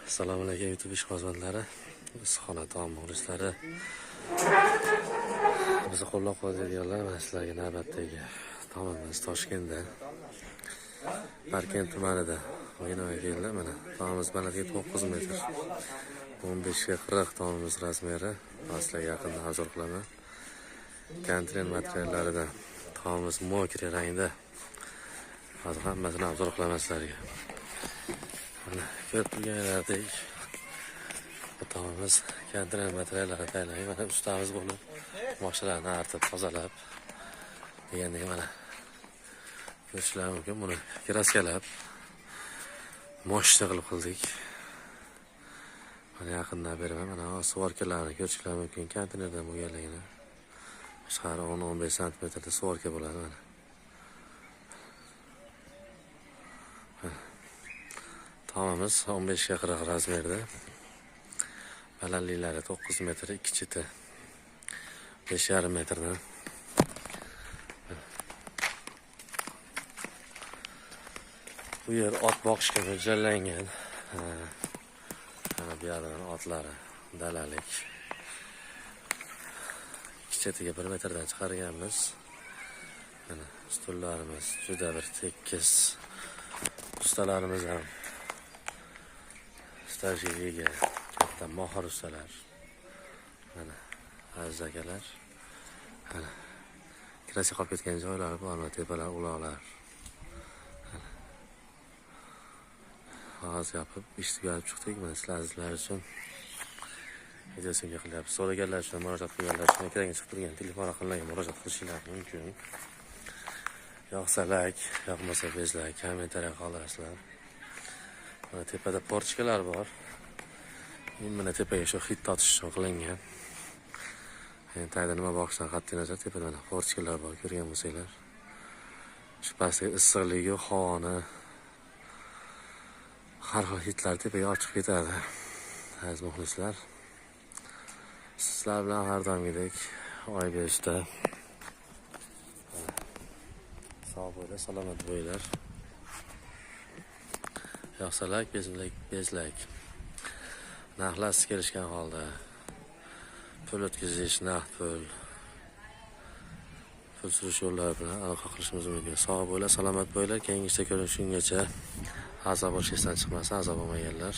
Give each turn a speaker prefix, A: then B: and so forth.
A: Assalomu alaykum YouTube ishqibozlari, issiqxona taom muxlislari. Bizni qo'llab-quvvatlaydiganlar va sizlarga navbatdagi taomimiz Toshkentda, Parkent tumanida o'yinaga keldi. Mana taomimiz balandligi 9 metr. 15 ga 40 taomimiz razmeri. Sizlarga yaqindan arzor qilaman. Kontren materiallaridan taomimiz mokri rangda. Hozir hammasini arzor qilaman sizlarga. Mana ko'rib turganlaridek bu taomimiz kontren materiallari tayyorlangan. Mana ustamiz bo'lib mashinalarni artib, tozalab degandek mana ko'rishlar mumkin. Buni kraskalab moshina qilib qildik. Mana yaqindan beraman. Mana svorkalarni ko'rishlar mumkin. Konteynerdan bo'lganligini. Shahar 10-15 santimetrda svorka bo'ladi mana. Taomimiz 15 ga 40 razmerda. Balandliklari 9 metr, 2 cheti 5,5 metrdan. Bu yer ot boqishga mo'ljallangan. Mana bu yerdan otlari dalalik. 2 chetiga 1 metrdan chiqarganmiz. Mana stullarimiz juda bir tekis. Ustalarimiz ham stajiga ega katta mohir ustalar. Mana aziz akalar. Mana kirasi qolib ketgan joylari bor, tepalar, uloqlar. Hozir yopib ishga olib chiqdik. Mana sizlar uchun videosini qilyapmiz. So'raganlar uchun, murojaat qilganlar uchun ekranga chiqib turgan telefon raqamlariga murojaat qilishingiz mumkin. Yoqsa like, yoqmasa bezlak, kommentariya qoldirasizlar. Mana tepada porchkalar bor. Mana tepaga shu hid tortish uchun qilingan. Endi tayda nima boqishdan qat'iy nazar tepada mana porchkalar bor, ko'rgan bo'lsanglar. Shu pastdagi issiqligi, havoni har xil hidlar tepaga olib chiqib ketadi. Aziz muxlislar, sizlar bilan har doimgidek Oybek usta. Sog' bo'linglar, salomat bo'linglar. Yoqsa like, bezlak. Narxlasiz kelishgan holda pul o'tkazish, naqd pul surish yo'llari bilan aloqa qilishimiz mumkin. Sog' bo'linglar, salomat bo'linglar. Keyingi ko'rishgungacha azob bo'lishdan chiqmasin, azob bo'lmaganlar.